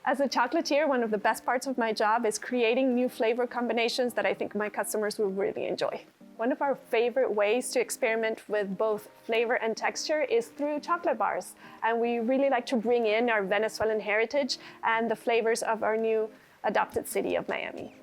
As a chocolatier, one of the best parts of my job is creating new flavor combinations that I think my customers will really enjoy. One of our favorite ways to experiment with both flavor and texture is through chocolate bars. And we really like to bring in our Venezuelan heritage and the flavors of our new adopted city of Miami.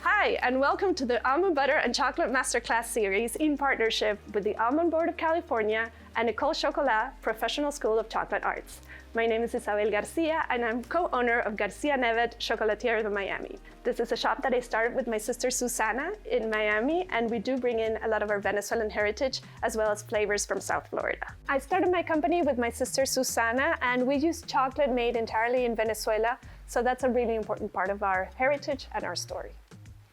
Hi, and welcome to the Almond Butter and Chocolate Masterclass series in partnership with the Almond Board of California and Ecole Chocolat Professional School of Chocolate Arts. My name is Isabel Garcia, and I'm co-owner of Garcia Nevett Chocolatier in Miami. This is a shop that I started with my sister Susana in Miami, and we do bring in a lot of our Venezuelan heritage as well as flavors from South Florida. I started my company with my sister Susana, and we use chocolate made entirely in Venezuela, so that's a really important part of our heritage and our story.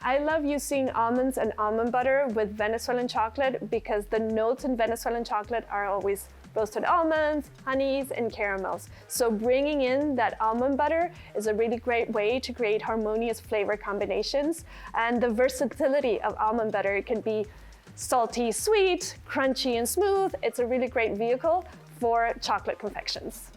I love using almonds and almond butter with Venezuelan chocolate because the notes in Venezuelan chocolate are always roasted almonds, honeys, and caramels. So bringing in that almond butter is a really great way to create harmonious flavor combinations. And the versatility of almond butter can be salty, sweet, crunchy, and smooth. It's a really great vehicle for chocolate confections.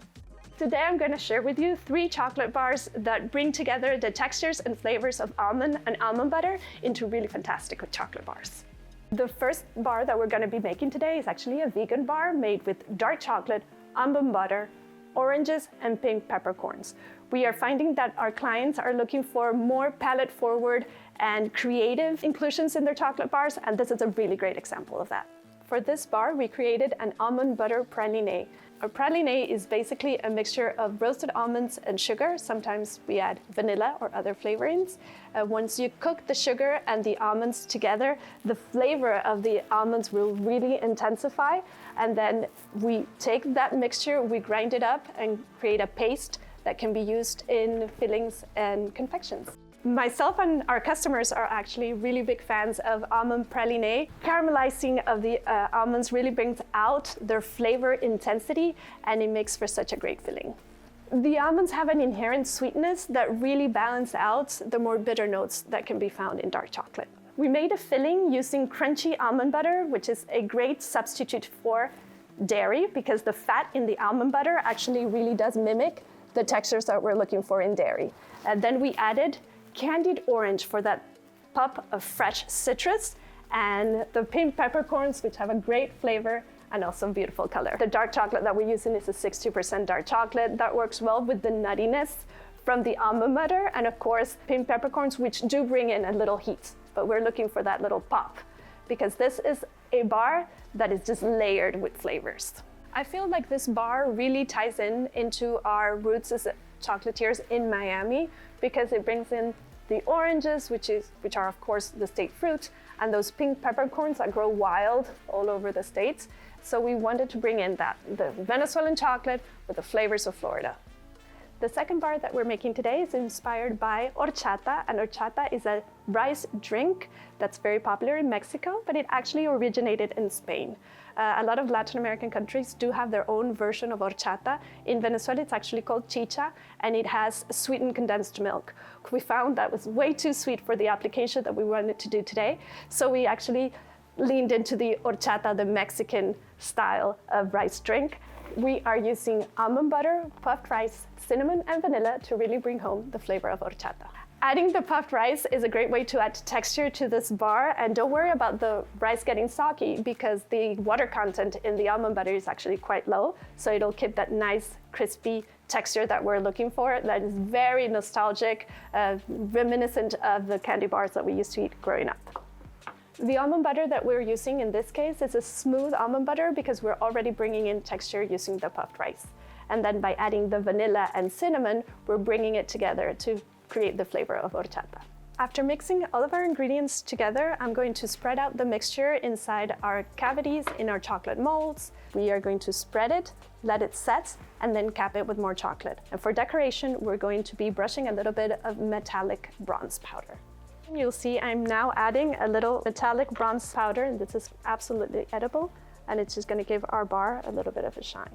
Today I'm going to share with you 3 chocolate bars that bring together the textures and flavors of almond and almond butter into really fantastic chocolate bars. The first bar that we're going to be making today is actually a vegan bar made with dark chocolate, almond butter, oranges, and pink peppercorns. We are finding that our clients are looking for more palate-forward and creative inclusions in their chocolate bars, and this is a really great example of that. For this bar, we created an almond butter praline. A praline is basically a mixture of roasted almonds and sugar. Sometimes we add vanilla or other flavorings. Once you cook the sugar and the almonds together, the flavor of the almonds will really intensify. And then we take that mixture, we grind it up and create a paste that can be used in fillings and confections. Myself and our customers are actually really big fans of almond praline. Caramelizing of the almonds really brings out their flavor intensity, and it makes for such a great filling. The almonds have an inherent sweetness that really balance out the more bitter notes that can be found in dark chocolate. We made a filling using crunchy almond butter, which is a great substitute for dairy because the fat in the almond butter actually really does mimic the textures that we're looking for in dairy. And then we added candied orange for that pop of fresh citrus, and the pink peppercorns, which have a great flavor and also beautiful color. The dark chocolate that we're using is a 60% dark chocolate that works well with the nuttiness from the almond butter, and of course pink peppercorns, which do bring in a little heat, but we're looking for that little pop because this is a bar that is just layered with flavors. I feel like this bar really ties into our roots as chocolatiers in Miami because it brings in the oranges, which are of course the state fruit, and those pink peppercorns that grow wild all over the states. So we wanted to bring in the Venezuelan chocolate with the flavors of Florida. The second bar that we're making today is inspired by horchata, and horchata is a rice drink that's very popular in Mexico, but it actually originated in Spain. A lot of Latin American countries do have their own version of horchata. In Venezuela, it's actually called chicha, and it has sweetened condensed milk. We found that was way too sweet for the application that we wanted to do today, so we actually leaned into the horchata, the Mexican style of rice drink. We are using almond butter, puffed rice, cinnamon, and vanilla to really bring home the flavor of horchata. Adding the puffed rice is a great way to add texture to this bar, and don't worry about the rice getting soggy because the water content in the almond butter is actually quite low, so it'll keep that nice crispy texture that we're looking for. That is very nostalgic, reminiscent of the candy bars that we used to eat growing up. The almond butter that we're using in this case is a smooth almond butter because we're already bringing in texture using the puffed rice. And then by adding the vanilla and cinnamon, we're bringing it together to create the flavor of horchata. After mixing all of our ingredients together, I'm going to spread out the mixture inside our cavities in our chocolate molds. We are going to spread it, let it set, and then cap it with more chocolate. And for decoration, we're going to be brushing a little bit of metallic bronze powder. You'll see I'm now adding a little metallic bronze powder, and this is absolutely edible, and it's just going to give our bar a little bit of a shine.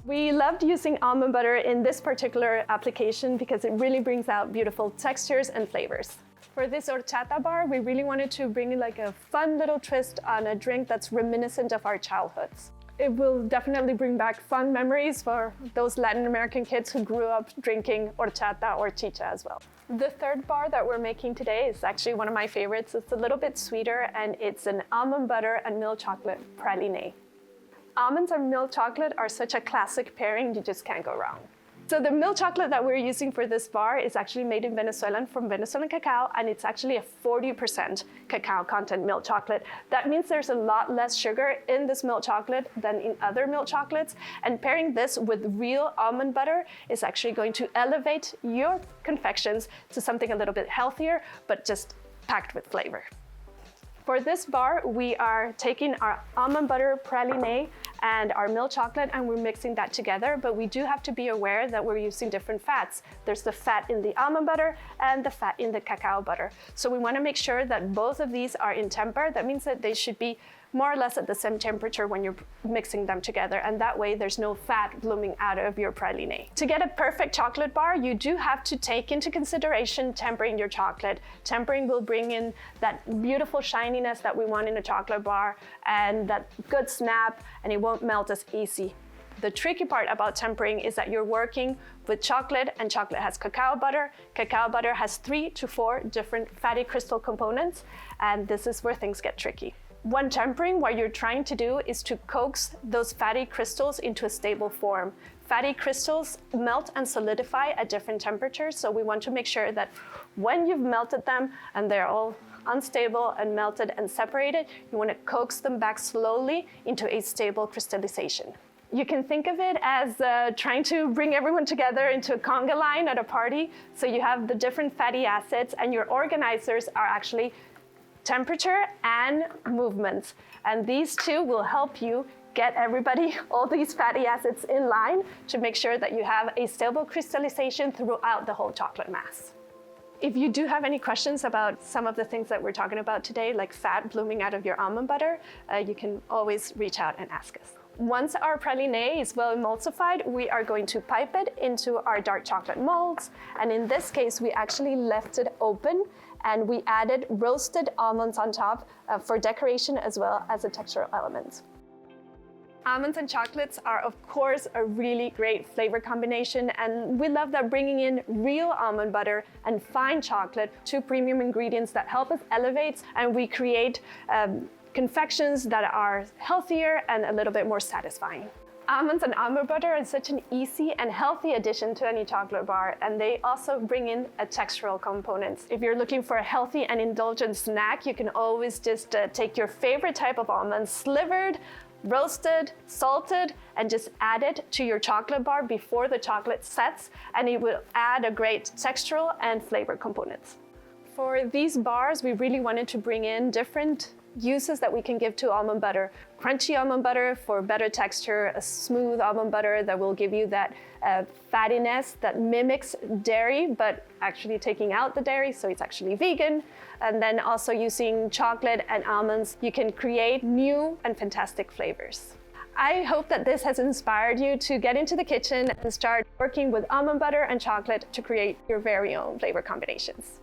We loved using almond butter in this particular application because it really brings out beautiful textures and flavors. For this horchata bar, we really wanted to bring like a fun little twist on a drink that's reminiscent of our childhoods. It will definitely bring back fun memories for those Latin American kids who grew up drinking horchata or chicha as well. The third bar that we're making today is actually one of my favorites. It's a little bit sweeter, and it's an almond butter and milk chocolate praline. Almonds and milk chocolate are such a classic pairing, you just can't go wrong. So the milk chocolate that we're using for this bar is actually made in Venezuela from Venezuelan cacao, and it's actually a 40% cacao content milk chocolate. That means there's a lot less sugar in this milk chocolate than in other milk chocolates, and pairing this with real almond butter is actually going to elevate your confections to something a little bit healthier, but just packed with flavor. For this bar, we are taking our almond butter praline and our milk chocolate, and we're mixing that together, but we do have to be aware that we're using different fats. There's the fat in the almond butter and the fat in the cacao butter. So we want to make sure that both of these are in temper. That means that they should be more or less at the same temperature when you're mixing them together, and that way there's no fat blooming out of your praline. To get a perfect chocolate bar, you do have to take into consideration tempering your chocolate. Tempering will bring in that beautiful shininess that we want in a chocolate bar and that good snap, and it won't melt as easy. The tricky part about tempering is that you're working with chocolate, and chocolate has cacao butter. Cacao butter has 3 to 4 different fatty crystal components, and this is where things get tricky. When tempering, what you're trying to do is to coax those fatty crystals into a stable form. Fatty crystals melt and solidify at different temperatures, so we want to make sure that when you've melted them and they're all unstable and melted and separated, you want to coax them back slowly into a stable crystallization. You can think of it as trying to bring everyone together into a conga line at a party. So you have the different fatty acids, and your organizers are actually temperature and movements. And these two will help you get everybody, all these fatty acids in line to make sure that you have a stable crystallization throughout the whole chocolate mass. If you do have any questions about some of the things that we're talking about today, like fat blooming out of your almond butter, you can always reach out and ask us. Once our praline is well emulsified, we are going to pipe it into our dark chocolate molds. And in this case, we actually left it open, and we added roasted almonds on top for decoration as well as a textural element. Almonds and chocolates are, of course, a really great flavor combination, and we love that bringing in real almond butter and fine chocolate, two premium ingredients that help us elevate and recreate confections that are healthier and a little bit more satisfying. Almonds and almond butter are such an easy and healthy addition to any chocolate bar, and they also bring in a textural component. If you're looking for a healthy and indulgent snack, you can always just take your favorite type of almonds, slivered, roasted, salted, and just add it to your chocolate bar before the chocolate sets, and it will add a great textural and flavor components. For these bars, we really wanted to bring in different uses that we can give to almond butter. Crunchy almond butter for better texture, a smooth almond butter that will give you that fattiness that mimics dairy, but actually taking out the dairy, so it's actually vegan. And then also using chocolate and almonds, you can create new and fantastic flavors. I hope that this has inspired you to get into the kitchen and start working with almond butter and chocolate to create your very own flavor combinations.